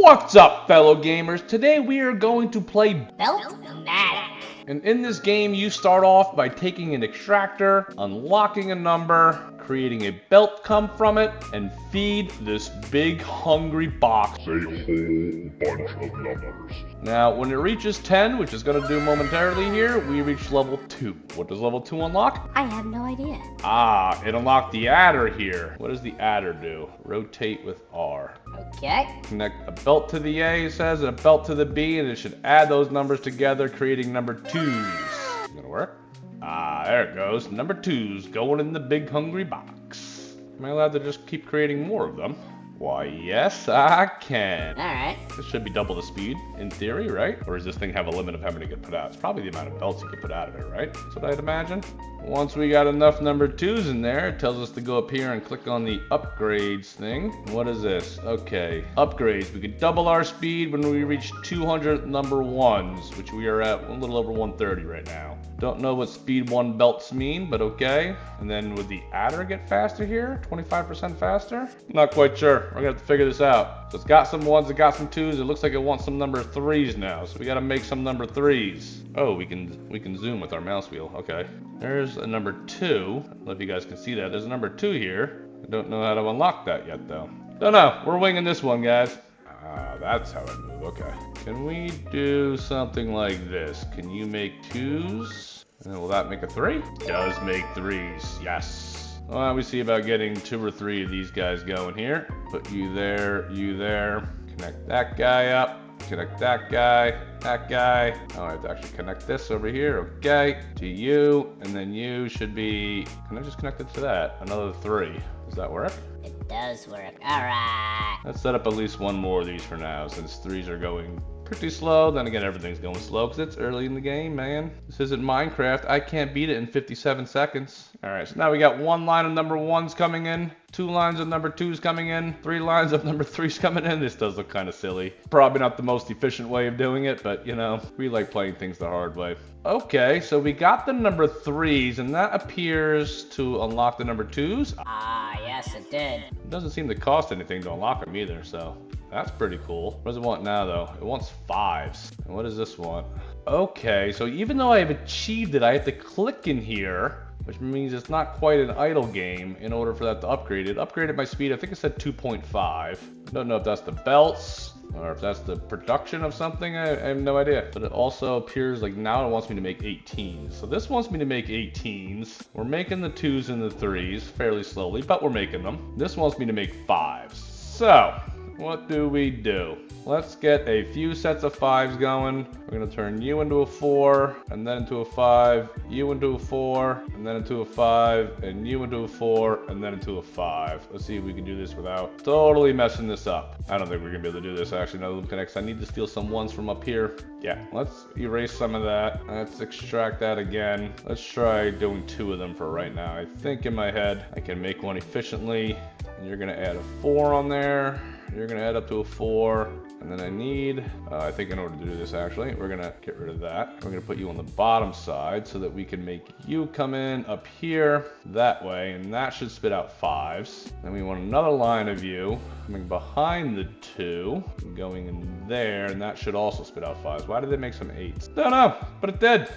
What's up, fellow gamers? Today we are going to play Beltmatic. And in this game, you start off by taking an extractor, unlocking a number, creating a belt come from it, and feed this big hungry box a whole bunch of numbers. Now, when it reaches 10, which is going to do momentarily here, we reach level 2. What does level 2 unlock? I have no idea. Ah, it unlocked the adder here. What does the adder do? Rotate with R. Okay. Connect a belt to the A, it says, and a belt to the B, and it should add those numbers together, creating number 2s. Gonna work? Ah, there it goes. Number 2s going in the big hungry box. Am I allowed to just keep creating more of them? Why, yes, I can. Alright. This should be double the speed, in theory, right? Or does this thing have a limit of how many you can put out? It's probably the amount of belts you can put out of it, right? That's what I'd imagine. Once we got enough number 2s in there, it tells us to go up here and click on the upgrades thing. What is this? Okay, upgrades. We could double our speed when we reach 200 number 1s, which we are at a little over 130 right now. Don't know what speed 1 belts mean, but okay. And then would the adder get faster here? 25% faster? Not quite sure. We're gonna have to figure this out. So it's got some 1s, it got some 2s. It looks like it wants some number 3s now. So we gotta make some number 3s. Oh, we can zoom with our mouse wheel. Okay. There's a number 2. I don't know if you guys can see that. There's a number 2 here. I don't know how to unlock that yet though. Don't know. We're winging this one, guys. Ah, that's how I move. Okay. Can we do something like this? Can you make 2s? And will that make a 3? Does make 3s. Yes. Well, we see about getting 2 or 3 of these guys going here. Put you there, you there. Connect that guy up. Connect that guy, that guy. Oh, I have to actually connect this over here. Okay, to you, and then you should be. Can I just connect it to that? Another 3. Does that work? It does work. Alright. Let's set up at least one more of these for now, since 3s are going pretty slow. Then again, everything's going slow because it's early in the game, man. This isn't Minecraft. I can't beat it in 57 seconds. All right, so now we got 1 line of number 1s coming in, 2 lines of number 2s coming in, 3 lines of number 3s coming in. This does look kind of silly. Probably not the most efficient way of doing it, but you know, we like playing things the hard way. Okay, so we got the number 3s, and that appears to unlock the number 2s. Ah, yes, it did. It doesn't seem to cost anything to unlock them either, so that's pretty cool. What does it want now, though? It wants 5s. And what does this want? Okay, so even though I've achieved it, I have to click in here, which means it's not quite an idle game in order for that to upgrade it. Upgraded my speed, I think it said 2.5. Don't know if that's the belts or if that's the production of something. I have no idea. But it also appears like now it wants me to make 18s. So this wants me to make 18s. We're making the 2s and the 3s fairly slowly, but we're making them. This wants me to make 5s. So what do we do? Let's get a few sets of 5s going. We're gonna turn you into a 4, and then into a 5, you into a 4, and then into a 5, and you into a 4, and then into a 5. Let's see if we can do this without totally messing this up. I don't think we're gonna be able to do this actually. Now loop connects. I need to steal some 1s from up here. Yeah, let's erase some of that. Let's extract that again. Let's try doing 2 of them for right now. I think in my head I can make one efficiently. And you're gonna add a 4 on there. You're gonna add up to a 4, and then I need, I think in order to do this actually, we're gonna get rid of that. We're gonna put you on the bottom side so that we can make you come in up here that way, and that should spit out 5s. Then we want another line of you coming behind the 2, going in there, and that should also spit out 5s. Why did they make some 8s? Don't know, but it did.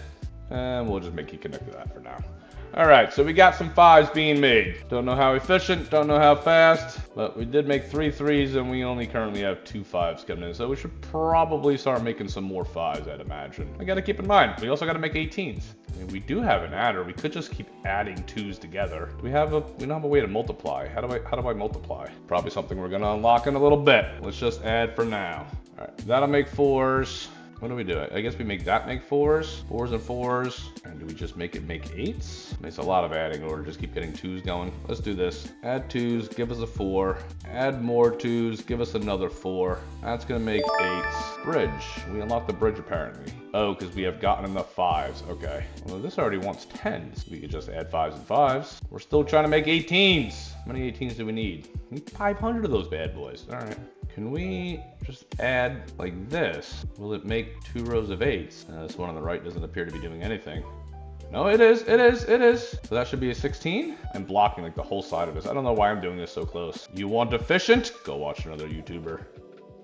And we'll just make you connect to that for now. Alright, so we got some 5s being made. Don't know how efficient, don't know how fast, but we did make 3 3s and we only currently have 2 5s coming in. So we should probably start making some more 5s, I'd imagine. I gotta keep in mind, we also gotta make 18s. I mean, we do have an adder. We could just keep adding 2s together. We don't have a way to multiply. How do I multiply? Probably something we're gonna unlock in a little bit. Let's just add for now. Alright, that'll make 4s. What do we do? I guess we make that make 4s, 4s and 4s. And do we just make it make 8s? It's a lot of adding in order to just keep getting 2s going. Let's do this. Add 2s, give us a 4. Add more 2s, give us another 4. That's gonna make 8s. Bridge. We unlocked the bridge apparently. Oh, because we have gotten enough 5s. Okay. Well, this already wants 10s. We could just add 5s and 5s. We're still trying to make 18s. How many 18s do we need? We need 500 of those bad boys. All right. Can we just add like this? Will it make 2 rows of 8s? This one on the right doesn't appear to be doing anything. No, it is. So that should be a 16. I'm blocking like the whole side of this. I don't know why I'm doing this so close. You want efficient? Go watch another YouTuber.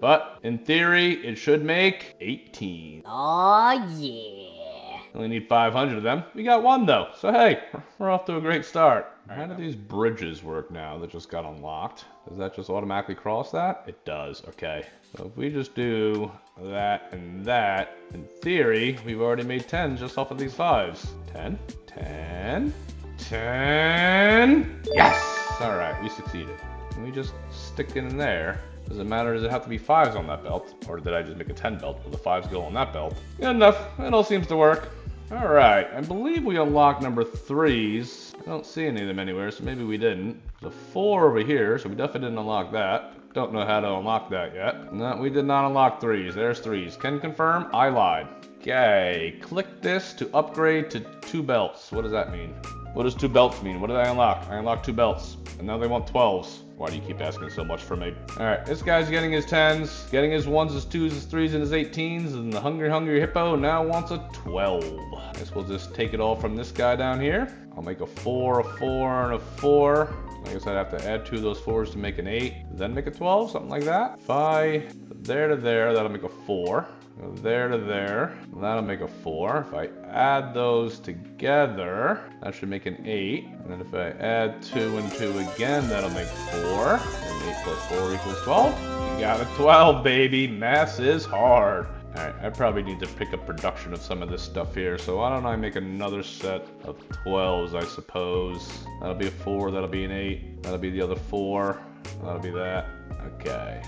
But in theory, it should make 18. Oh yeah. Only need 500 of them. We got one though, so hey, we're off to a great start. How do these bridges work now that just got unlocked? Does that just automatically cross that? It does, okay. So if we just do that and that, in theory, we've already made 10 just off of these 5s. 10, 10, 10. Yes! All right, we succeeded. Can we just stick it in there? Does it matter? Does it have to be 5s on that belt? Or did I just make a 10 belt where the 5s go on that belt? Good enough. It all seems to work. All right, I believe we unlocked number 3s. I don't see any of them anywhere, so maybe we didn't. There's a 4 over here, so we definitely didn't unlock that. Don't know how to unlock that yet. No, we did not unlock 3s. There's 3s. Can confirm, I lied. Okay, click this to upgrade to 2 belts. What does that mean? What does 2 belts mean? What did I unlock? I unlocked 2 belts, and now they want 12s. Why do you keep asking so much from me? All right, this guy's getting his 10s, getting his 1s, his 2s, his 3s, and his 18s, and the hungry hippo now wants a 12. I guess we'll just take it all from this guy down here. I'll make a 4, a 4, and a 4. I guess I'd have to add 2 of those 4s to make an 8, then make a 12, something like that. If I put there to there, that'll make a 4. Go there to there, that'll make a 4. If I add those together, that should make an 8. And then if I add 2 and 2 again, that'll make 4. And 8 plus 4 equals 12. You got a 12, baby. Math is hard. Alright, I probably need to pick up production of some of this stuff here, so why don't I make another set of 12s, I suppose. That'll be a 4, that'll be an 8, that'll be the other 4, that'll be that. Okay,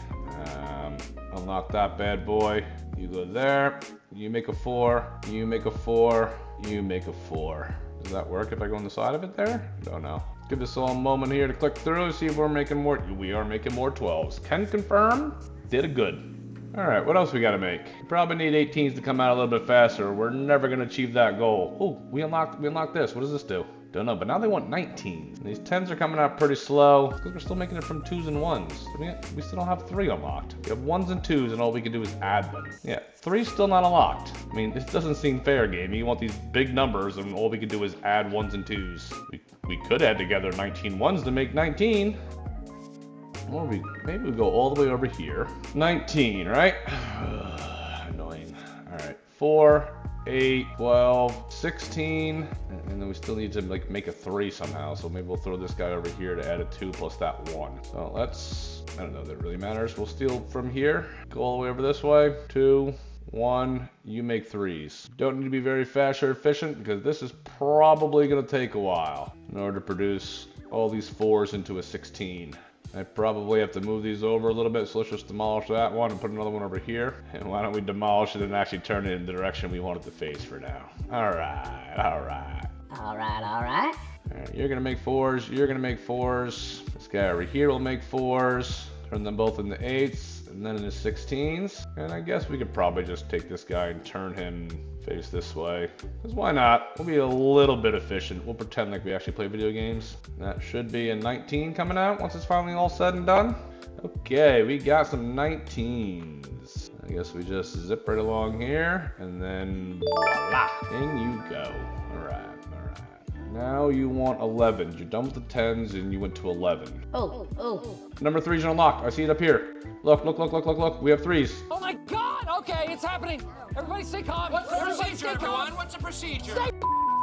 unlock that bad boy. You go there, you make a 4, you make a 4, you make a 4. Does that work if I go on the side of it there? Don't know. Give this all a moment here to click through, see if we're making more. We are making more 12s. Can confirm, did a good. All right, what else we gotta make? We probably need 18s to come out a little bit faster. We're never gonna achieve that goal. Oh, we unlocked this. What does this do? Don't know, but now they want 19. These 10s are coming out pretty slow because we're still making it from 2s and 1s. We still don't have 3 unlocked. We have 1s and 2s, and all we can do is add them. Yeah, 3's still not unlocked. I mean, this doesn't seem fair, game. You want these big numbers, and all we can do is add 1s and 2s. We could add together 19 1s to make 19. Or maybe we go all the way over here. 19, right? Annoying. All right, 4, 8, 12, 16, and then we still need to like make a 3 somehow. So maybe we'll throw this guy over here to add a 2 plus that 1. So let's, I don't know if that really matters. We'll steal from here, go all the way over this way. 2, 1, you make 3s. Don't need to be very fast or efficient because this is probably gonna take a while in order to produce all these 4s into a 16. I probably have to move these over a little bit, so let's just demolish that one and put another one over here. And why don't we demolish it and actually turn it in the direction we want it to face for now. Alright, alright. Alright. Alright, you're gonna make 4s, you're gonna make 4s. This guy over here will make 4s. Turn them both into 8s, and then into 16s. And I guess we could probably just take this guy and turn him face this way. Because why not? We'll be a little bit efficient. We'll pretend like we actually play video games. That should be a 19 coming out once it's finally all said and done. Okay, we got some 19s. I guess we just zip right along here, and then voila, in you go. Alright. Now you want 11s. You're done with the 10s and you went to 11. Oh. Number 3's unlocked. I see it up here. Look. We have 3s. Oh my God! Okay, it's happening. Everybody stay calm. What's the procedure, everyone? What's the procedure? Stay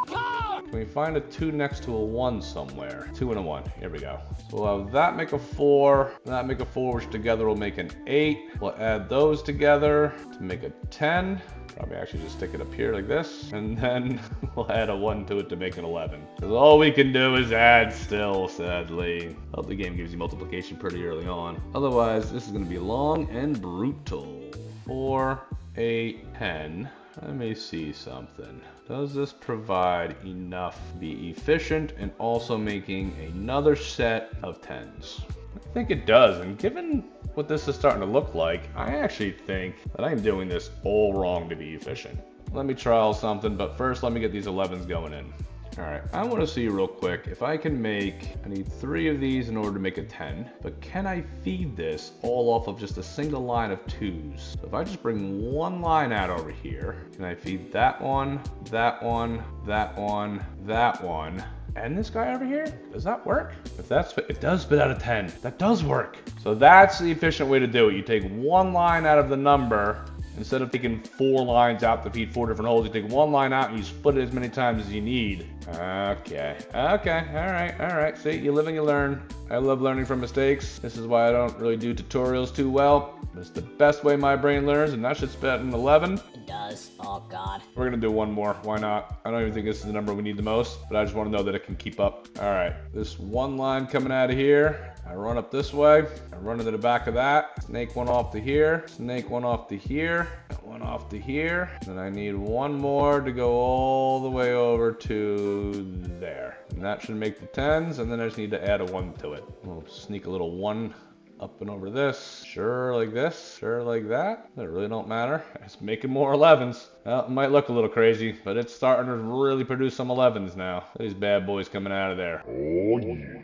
calm. Can we find a 2 next to a 1 somewhere? 2 and a 1. Here we go. So we'll have that make a 4, that make a 4, which together will make an 8. We'll add those together to make a 10. Probably actually just stick it up here like this, and then we'll add a 1 to it to make an 11. Because all we can do is add still, sadly. Hope the game gives you multiplication pretty early on. Otherwise, this is going to be long and brutal. 4, 8, 10. Let me see something. Does this provide enough to be efficient and also making another set of 10s? I think it does, and given what this is starting to look like, I actually think that I'm doing this all wrong to be efficient. Let me trial something, but first let me get these 11s going in. Alright, I want to see real quick if I can make, I need 3 of these in order to make a 10, but can I feed this all off of just a single line of 2s? So if I just bring one line out over here, can I feed that one, that one, that one, that one, and this guy over here? Does that work? If that's, it does spit out a 10. That does work. So that's the efficient way to do it. You take one line out of the number. Instead of taking 4 lines out to feed 4 different holes, you take one line out and you split it as many times as you need. Okay, all right. See, you live and you learn. I love learning from mistakes. This is why I don't really do tutorials too well. It's the best way my brain learns, and that should spit an 11. It does. Oh, God. We're gonna do one more, why not? I don't even think this is the number we need the most, but I just wanna know that it can keep up. All right, this one line coming out of here. I run up this way, I run into the back of that, snake one off to here, snake one off to here, one off to here, then I need one more to go all the way over to there. And that should make the 10s, and then I just need to add a 1 to it. We'll sneak a little 1 up and over this, sure like this, sure like that. That really don't matter. It's making more 11s. Well, it might look a little crazy, but it's starting to really produce some 11s now. These bad boys coming out of there. Oh yeah.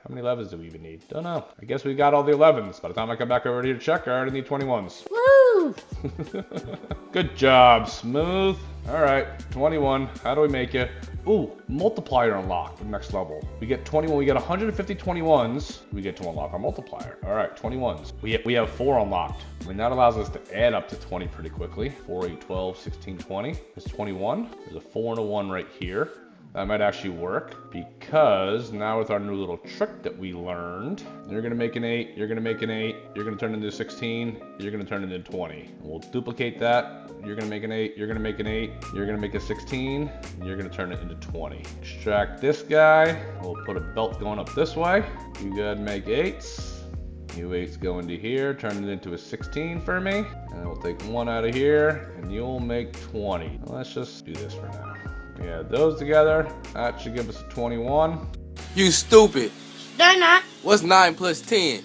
How many 11s do we even need? Don't know. I guess we got all the 11s. By the time I come back over here to check, I already need 21s. Woo! Good job, Smooth. All right, 21. How do we make it? Ooh, multiplier unlocked, the next level. We get 21, we get 150 21s. We get to unlock our multiplier. All right, 21s. We have 4 unlocked. I mean, that allows us to add up to 20 pretty quickly. 4, 8, 12, 16, 20. It's 21. There's a 4 and a 1 right here. That might actually work because now with our new little trick that we learned, you're gonna make an 8, you're gonna make an 8, you're gonna turn into 16, you're gonna turn into 20. We'll duplicate that. You're gonna make an 8, you're gonna make an 8, you're gonna make a 16, and you're gonna turn it into 20. Extract this guy. We'll put a belt going up this way. You go ahead and make 8s. New 8s go into here, turn it into a 16 for me. And we'll take 1 out of here, and you'll make 20. Let's just do this for now. Yeah, those together, that should give us a 21. You stupid. They're not. What's 9 plus 10?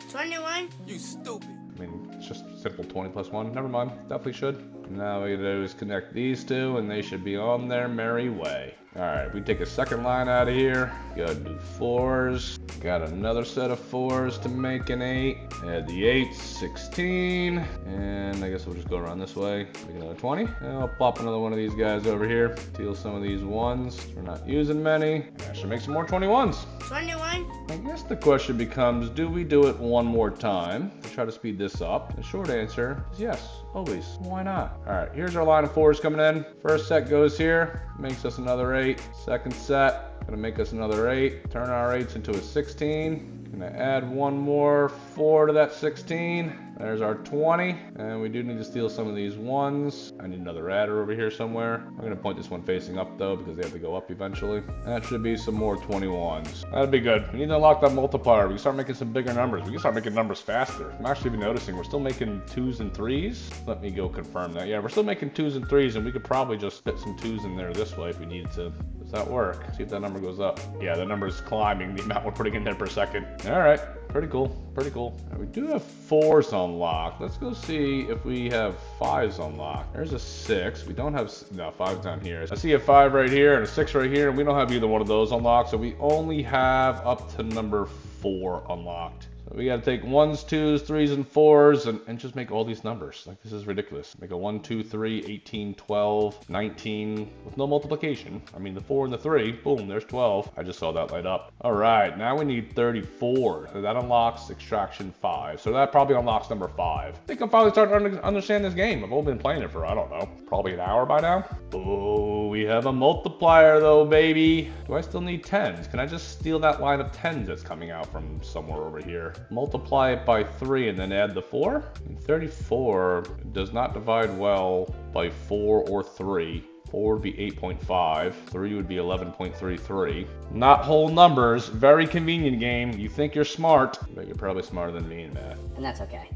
21. You stupid. I mean, it's just simple 20 plus 1. Never mind, definitely should. Now what we gotta do is connect these two, and they should be on their merry way. All right, we take a second line out of here. Go do 4s. Got another set of 4s to make an 8. Add the 8s, 16. And I guess we'll just go around this way. Make another 20. And I'll pop another one of these guys over here. Steal some of these 1s. We're not using many. I should make some more 21s. 21. I guess the question becomes, do we do it one more time to try to speed this up? The short answer is yes, always. Why not? All right, here's our line of 4s coming in. First set goes here, makes us another 8. Second set, gonna make us another 8. Turn our 8s into a 16. Gonna add one more 4 to that 16. There's our 20. And we do need to steal some of these 1s. I need another adder over here somewhere. I'm gonna point this one facing up though, because they have to go up eventually. That should be some more 21s. That'd be good. We need to unlock that multiplier. We can start making some bigger numbers. We can start making numbers faster. I'm actually noticing we're still making 2s and 3s. Let me go confirm that. Yeah, we're still making 2s and 3s, and we could probably just fit some 2s in there this way if we needed to. Does that work? See if that number goes up. Yeah, the number is climbing the amount we're putting in there per second. All right, pretty cool, pretty cool. Now, we do have 4s unlocked. Let's go see if we have 5s unlocked. There's a 6. We don't have, no, 5's down here. I see a 5 right here and a 6 right here, and we don't have either one of those unlocked, so we only have up to number 4 unlocked. So we gotta take 1s, 2s, 3s, and 4s and just make all these numbers. Like, this is ridiculous. Make a 1, 2, 3, 18, 12, 19 with no multiplication. I mean, the 4 and the 3, boom, there's 12. I just saw that light up. All right, now we need 34. So that unlocks extraction 5. So that probably unlocks number 5. I think I'm finally starting to understand this game. I've only been playing it for, I don't know, probably an hour by now. Oh, we have a multiplier though, baby. Do I still need 10s? Can I just steal that line of 10s that's coming out from somewhere over here? Multiply it by 3 and then add the 4? And 34 does not divide well by 4 or 3. 4 would be 8.5. 3 would be 11.33. Not whole numbers. Very convenient game. You think you're smart, but you're probably smarter than me in math. And that's okay.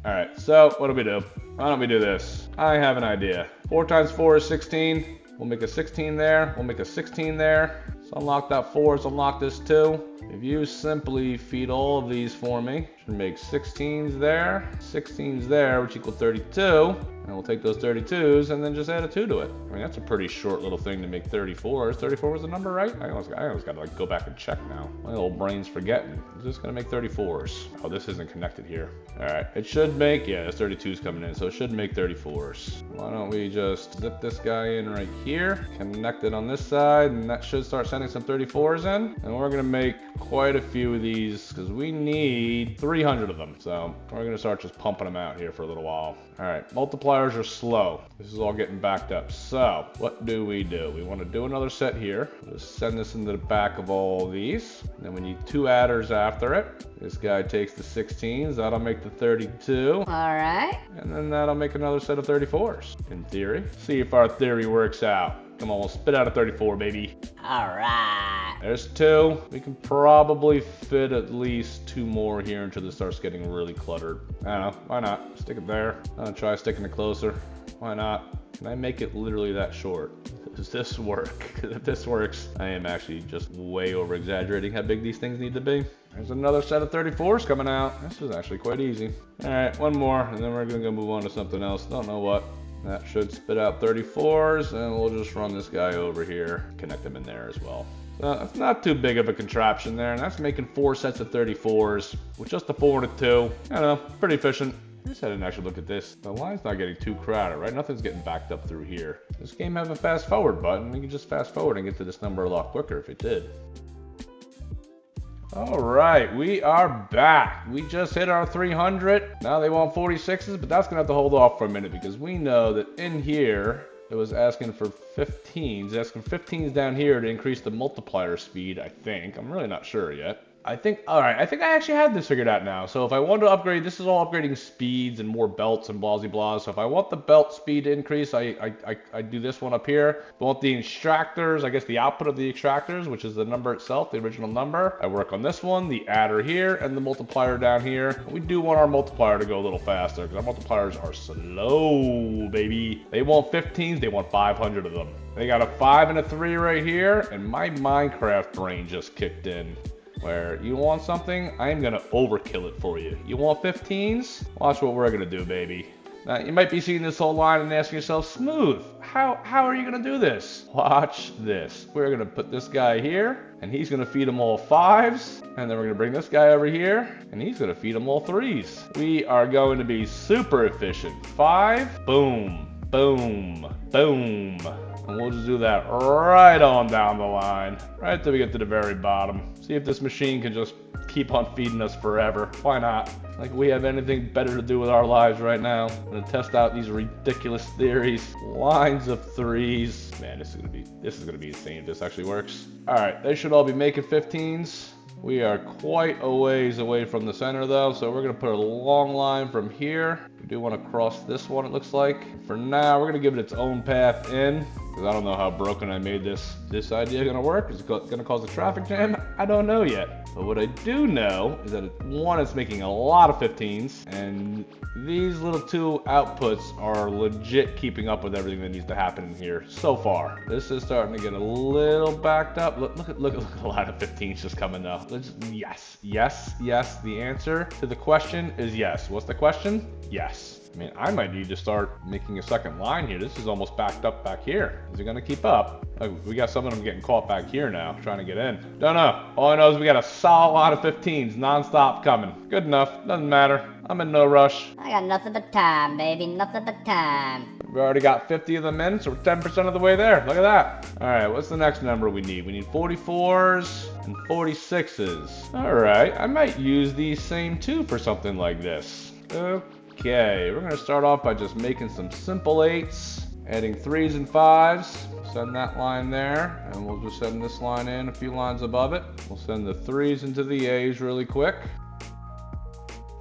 All right, so what do? Why don't we do this? I have an idea. 4 times 4 is 16. We'll make a 16 there. We'll make a 16 there. So unlock that 4. So unlock this too. If you simply feed all of these for me, should make 16s there, 16s there, which equal 32. And we'll take those 32s and then just add a 2 to it. I mean, that's a pretty short little thing to make 34s. 34 was the number, right? I almost gotta like go back and check now. My little brain's forgetting. Is this gonna make 34s? Oh, this isn't connected here. All right, it should make, yeah, there's 32s coming in, so it should make 34s. Why don't we just zip this guy in right here, connect it on this side, and that should start sending some 34s in. And we're gonna make quite a few of these because we need 300 of them. So we're gonna start just pumping them out here for a little while. All right, multipliers are slow. This is all getting backed up. So what do? We want to do another set here. Just send this into the back of all these. And then we need 2 adders after it. This guy takes the 16s. That'll make the 32. All right. And then that'll make another set of 34s, in theory. See if our theory works out. Come on, we'll spit out a 34, baby. All right. There's 2. We can probably fit at least 2 more here until this starts getting really cluttered. I don't know. Why not? Stick it there. I'll try sticking it closer. Why not? Can I make it literally that short? Does this work? If this works, I am actually just way over exaggerating how big these things need to be. There's another set of 34s coming out. This is actually quite easy. All right, one more, and then we're gonna go move on to something else. Don't know what. That should spit out 34s, and we'll just run this guy over here, connect them in there as well. So that's not too big of a contraption there, and that's making 4 sets of 34s with just a 4 and a 2. I don't know, pretty efficient. I guess I didn't actually look at this. The line's not getting too crowded, right? Nothing's getting backed up through here. This game have a fast forward button. We can just fast forward and get to this number a lot quicker if it did. All right, we are back. We just hit our 300. Now they want 46s, but that's gonna have to hold off for a minute because we know that in here, it was asking for 15s. It's asking 15s down here to increase the multiplier speed, I think. I'm really not sure yet. I think I actually had this figured out now. So if I want to upgrade, this is all upgrading speeds and more belts and blah, blah, blah. So if I want the belt speed to increase, I do this one up here. If I want the extractors, I guess the output of the extractors, which is the number itself, the original number. I work on this one, the adder here, and the multiplier down here. We do want our multiplier to go a little faster because our multipliers are slow, baby. They want 15s, they want 500 of them. They got a 5 and a 3 right here, and my Minecraft brain just kicked in. Where you want something, I'm gonna overkill it for you. You want 15s? Watch what we're gonna do, baby. Now, you might be seeing this whole line and asking yourself, Smooth, how are you gonna do this? Watch this. We're gonna put this guy here, and he's gonna feed them all 5s, and then we're gonna bring this guy over here, and he's gonna feed them all 3s. We are going to be super efficient. 5, boom, boom, boom. And we'll just do that right on down the line, right till we get to the very bottom. See if this machine can just keep on feeding us forever. Why not? Like we have anything better to do with our lives right now than to test out these ridiculous theories. Lines of 3s. Man, this is gonna be insane if this actually works. All right, they should all be making 15s. We are quite a ways away from the center though, so we're gonna put a long line from here. We do want to cross this one, it looks like. For now, we're gonna give it its own path in, because I don't know how broken I made this. This idea gonna work? Is it gonna cause a traffic jam? I don't know yet. But what I do know is that one, it's making a lot of 15s, and these little 2 outputs are legit keeping up with everything that needs to happen in here so far. This is starting to get a little backed up. Look at a lot of 15s just coming up. Yes. The answer to the question is yes. What's the question? Yes. I mean, I might need to start making a second line here. This is almost backed up back here. Is it gonna keep up? Oh, we got some of them getting caught back here now, trying to get in. Don't know. All I know is we got a solid lot of 15s non-stop coming. Good enough, doesn't matter. I'm in no rush. I got nothing but time, baby, nothing but time. We already got 50 of them in, so we're 10% of the way there. Look at that. All right, what's the next number we need? We need 44s and 46s. All right, I might use these same 2 for something like this. Okay, we're gonna start off by just making some simple 8s, adding 3s and 5s. Send that line there, and we'll just send this line in a few lines above it. We'll send the 3s into the A's really quick.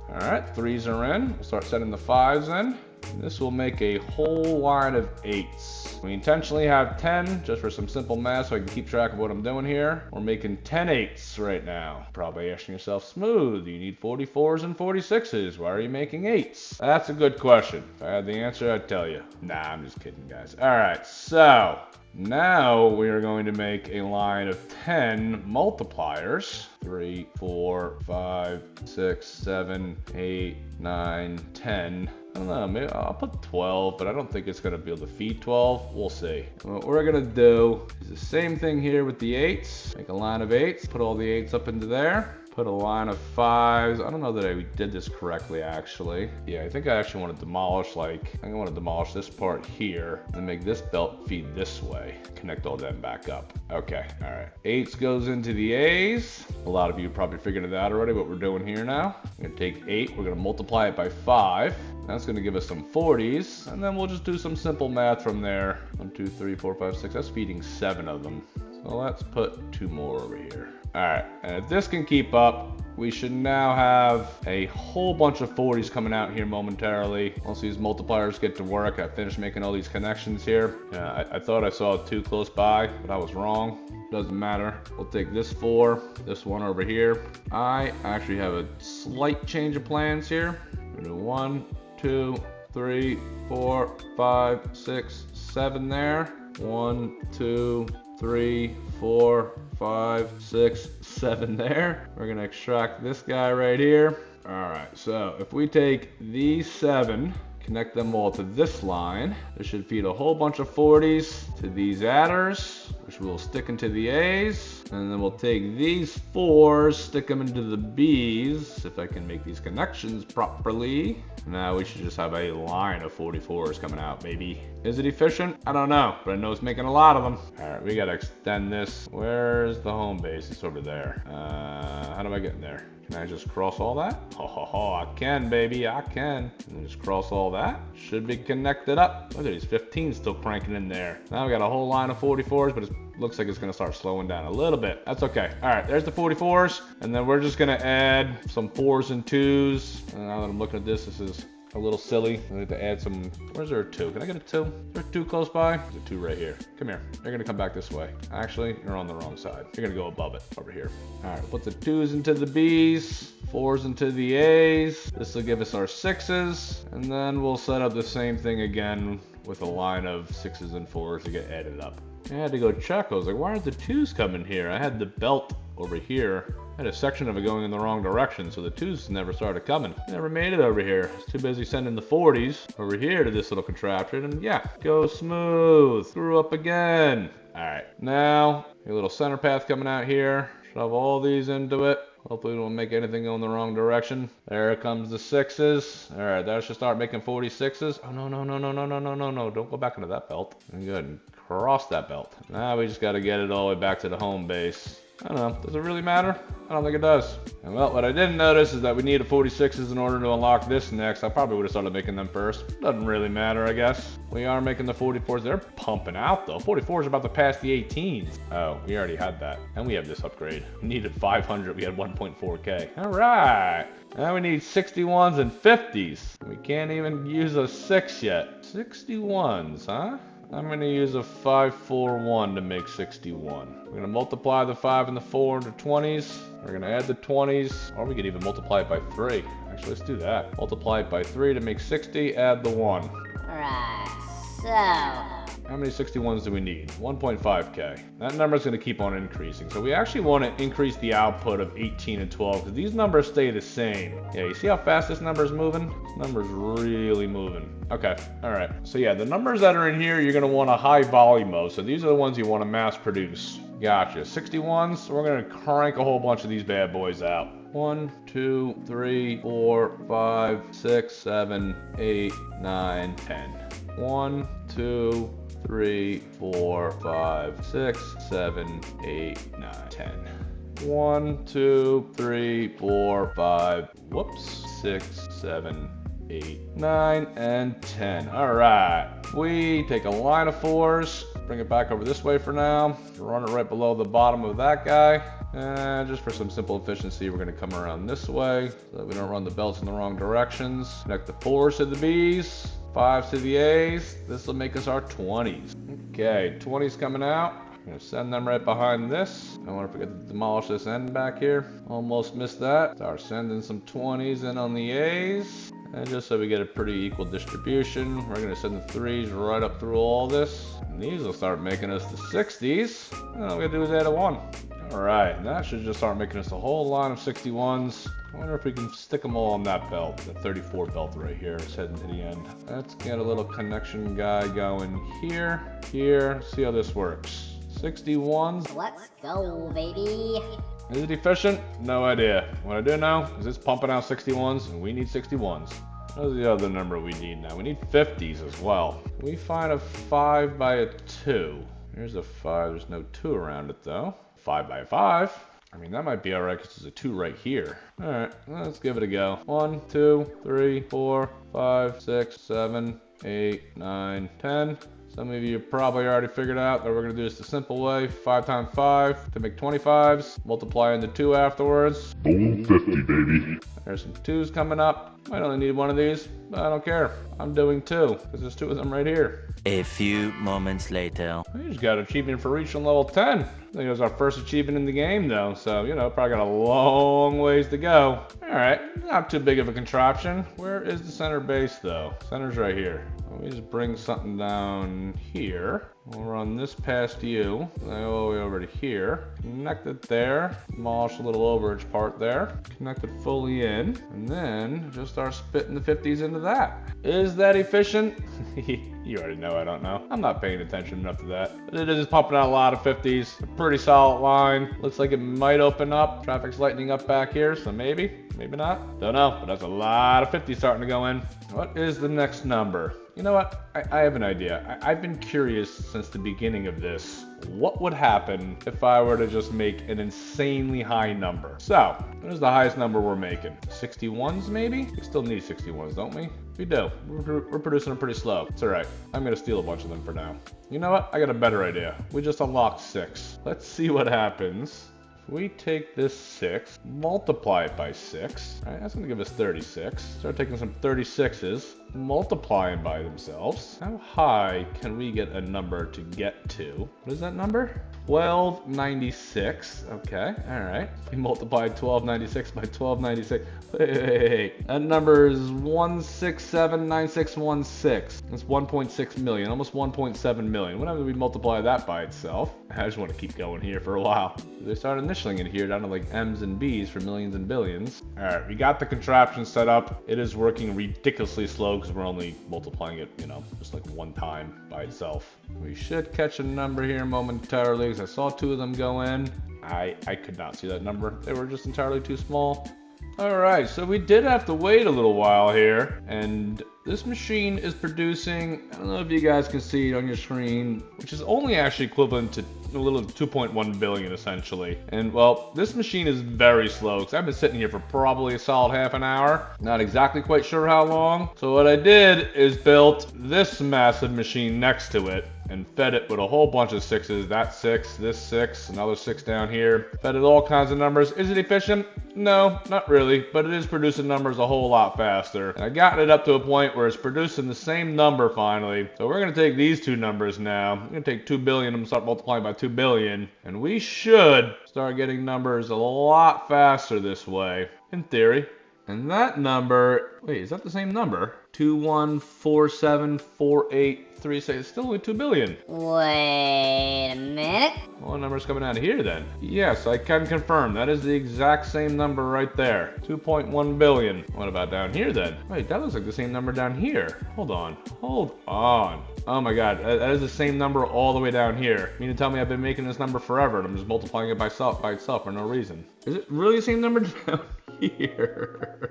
All right, 3s are in. We'll start sending the 5s in. And this will make a whole line of 8s. We intentionally have 10 just for some simple math so I can keep track of what I'm doing here. We're making 10 8s right now. Probably asking yourself, Smooth, you need 44s and 46s. Why are you making 8s? That's a good question. If I had the answer, I'd tell you. Nah, I'm just kidding, guys. All right, so Now we are going to make a line of 10 multipliers. 3, 4, 5, 6, 7, 8, 9, 10. I don't know, maybe I'll put 12, but I don't think it's gonna be able to feed 12. We'll see. What we're gonna do is the same thing here with the 8s. Make a line of 8s, put all the 8s up into there. Put a line of 5s. I don't know that I did this correctly, actually. Yeah, I think I actually want to demolish, I think I want to demolish this part here and make this belt feed this way. Connect all them back up. Okay, all right. 8s goes into the A's. A lot of you probably figured it out already, what we're doing here now. We're gonna take 8, we're gonna multiply it by 5. That's gonna give us some 40s, and then we'll just do some simple math from there. 1, 2, 3, 4, 5, 6. That's feeding 7 of them. So let's put 2 more over here. All right, and if this can keep up, we should now have a whole bunch of 40s coming out here momentarily. Once these multipliers get to work, I finished making all these connections here. Yeah, I thought I saw 2 close by, but I was wrong. Doesn't matter. We'll take this 4, this one over here. I actually have a slight change of plans here. We're gonna do 1, 2, 3, 4, 5, 6, 7 there. 1, 2, 3, 4, 5, 6, 7 there. We're gonna extract this guy right here. All right, so if we take these 7, connect them all to this line, this should feed a whole bunch of 40s to these adders, which will stick into the A's. And then we'll take these 4s, stick them into the B's, if I can make these connections properly. Now we should just have a line of 44s coming out, maybe. Is it efficient? I don't know, but I know it's making a lot of them. All right, we gotta extend this. Where's the home base? It's over there. How do I get in there? Can I just cross all that? I can, baby, I can. And then just cross all that. Should be connected up. Look at these 15s still cranking in there. Now we got a whole line of 44s, but it looks like it's gonna start slowing down a little bit. That's okay. All right, there's the 44s. And then we're just gonna add some 4s and 2s. And now that I'm looking at this, this is a little silly. I need to add some. Where's there a 2? Can I get a 2? Is there a 2 close by? There's a 2 right here. Come here. You're gonna come back this way. Actually, you're on the wrong side. You're gonna go above it over here. All right, put the 2s into the B's, 4s into the A's. This will give us our 6s, and then we'll set up the same thing again with a line of 6s and 4s to get added up. I had to go check. I was like, why aren't the 2s coming here? I had the belt over here. I had a section of it going in the wrong direction, so the 2s never started coming. Never made it over here. I was too busy sending the 40s over here to this little contraption, and yeah, go smooth. Screw up again. All right, now a little center path coming out here. Shove all these into it. Hopefully we don't make anything go in the wrong direction. There comes the 6s. All right, that should start making 46s. Oh, no, no. Don't go back into that belt. Go ahead and cross that belt. Now we just got to get it all the way back to the home base. I don't know, does it really matter? I don't think it does. And well, what I didn't notice is that we needed 46s in order to unlock this next. I probably would have started making them first. Doesn't really matter, I guess. We are making the 44s. They're pumping out though. 44s are about to pass the 18s. Oh, we already had that. And we have this upgrade. We needed 500, we had 1.4K. All right. Now we need 61s and 50s. We can't even use a 6 yet. 61s, huh? I'm going to use a 541 to make 61. We're going to multiply the 5 and the 4 into 20s. We're going to add the 20s, or we could even multiply it by 3. Actually, let's do that. Multiply it by 3 to make 60, add the 1. Right, so... How many 61s do we need? 1.5K. That number is going to keep on increasing. So we actually want to increase the output of 18 and 12 because these numbers stay the same. Yeah, you see how fast this number is moving? This number's really moving. Okay, all right. So yeah, the numbers that are in here, you're going to want a high volume of. So these are the ones you want to mass produce. Gotcha. 61s, so we're going to crank a whole bunch of these bad boys out. 1, 2, 3, 4, 5, 6, 7, 8, 9, 10. 1, 2, 3, 4, 5, 6, 7, 8, 9, 10. 1, 2, 3, 4, 5, whoops, 6, 7, 8, 9, and 10. All right. We take a line of 4s, bring it back over this way for now, run it right below the bottom of that guy. And just for some simple efficiency, we're going to come around this way so that we don't run the belts in the wrong directions. Connect the 4s to the B's. 5s to the A's. This will make us our 20s. Okay, 20s coming out. I'm gonna send them right behind this. I don't want to forget to demolish this end back here. Almost missed that. Start sending some 20s in on the A's. And just so we get a pretty equal distribution, we're gonna send the 3s right up through all this. And these will start making us the 60s. And all we gotta do is add a 1. Alright, and that should just start making us a whole line of 61s. I wonder if we can stick them all on that belt. The 34 belt right here is heading to the end. Let's get a little connection guy going here, here. See how this works. 61s. Let's go, baby. Is it efficient? No idea. What I do know is it's pumping out 61s, and we need 61s. What's the other number we need now? We need 50s as well. Can we find a 5 by a 2? Here's a 5. There's no 2 around it, though. 5 by a 5. I mean, that might be alright because there's a 2 right here. Alright, let's give it a go. 1, 2, 3, 4, 5, 6, 7, 8, 9, 10. Some of you probably already figured out that we're going to do this the simple way. 5 times 5 to make 25s. Multiply into 2 afterwards. Boom 50, baby. There's some 2s coming up. I only need one of these, but I don't care. I'm doing 2 because there's 2 of them right here. A few moments later. We just got an achievement for reaching level 10. I think it was our first achievement in the game though, so you know, probably got a long ways to go. Alright, not too big of a contraption. Where is the center base though? Center's right here. Let me just bring something down here. We'll run this past you, all the way over to here. Connect it there. Demolish a little overage part there. Connect it fully in. And then just start spitting the 50s into that. Is that efficient? You already know I don't know. I'm not paying attention enough to that. But it is pumping out a lot of 50s. A pretty solid line. Looks like it might open up. Traffic's lightening up back here, so maybe. Maybe not. Don't know, but that's a lot of 50s starting to go in. What is the next number? You know what? I have an idea. I've been curious since the beginning of this. What would happen if I were to just make an insanely high number? So, what is the highest number we're making? 61s maybe? We still need 61s, don't we? We do. We're producing them pretty slow. It's alright. I'm gonna steal a bunch of them for now. You know what? I got a better idea. We just unlocked 6. Let's see what happens. We take this 6, multiply it by 6, all right, that's gonna give us 36. Start taking some 36s, multiplying by themselves. How high can we get a number to get to? What is that number? 1296, okay, all right. We multiplied 1296 by 1296. Wait. That number is 1679616. That's 1.6 million, almost 1.7 million. Whenever we multiply that by itself, I just want to keep going here for a while. They start initialing it here down to like M's and B's for millions and billions. All right, we got the contraption set up. It is working ridiculously slow because we're only multiplying it, you know, just like one time by itself. We should catch a number here momentarily because I saw 2 of them go in. I could not see that number. They were just entirely too small. All right, so we did have to wait a little while here, and this machine is producing, I don't know if you guys can see it on your screen, which is only actually equivalent to a little 2.1 billion essentially. And well, this machine is very slow because I've been sitting here for probably a solid half an hour. Not exactly quite sure how long. So what I did is built this massive machine next to it and fed it with a whole bunch of 6s. That 6, this 6, another 6 down here. Fed it all kinds of numbers. Is it efficient? No, not really, but it is producing numbers a whole lot faster. And I got it up to a point where it's producing the same number finally. So we're gonna take these 2 numbers now. We're gonna take 2 billion and start multiplying by 2 billion. And we should start getting numbers a lot faster this way, in theory. And that number, wait, is that the same number? 21474836. It's still only 2 billion. Wait a minute. What number's coming out of here then? Yes, I can confirm. That is the exact same number right there. 2.1 billion. What about down here then? Wait, that looks like the same number down here. Hold on. Hold on. Oh my god, that is the same number all the way down here. You mean to tell me I've been making this number forever and I'm just multiplying it by itself for no reason? Is it really the same number down here?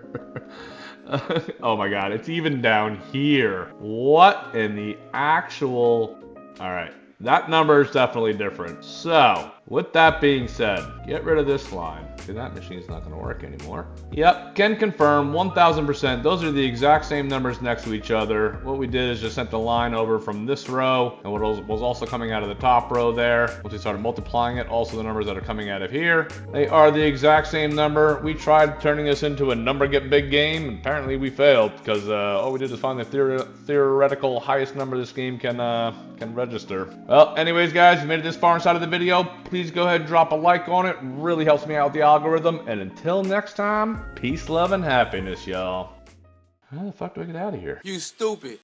Oh my god, it's even down here. What in the actual... Alright, that number is definitely different. So, with that being said, get rid of this line. See, that machine's not going to work anymore. Yep, can confirm 1000%. Those are the exact same numbers next to each other. What we did is just sent the line over from this row and what was also coming out of the top row there. Once we started multiplying it, also the numbers that are coming out of here, they are the exact same number. We tried turning this into a number get big game, and apparently we failed because all we did is find the theoretical highest number this game can register. Well, anyways, guys, if you made it this far inside of the video, please go ahead and drop a like on it. Really helps me out with the algorithm. And until next time, peace, love, and happiness, y'all. How the fuck do I get out of here? You stupid.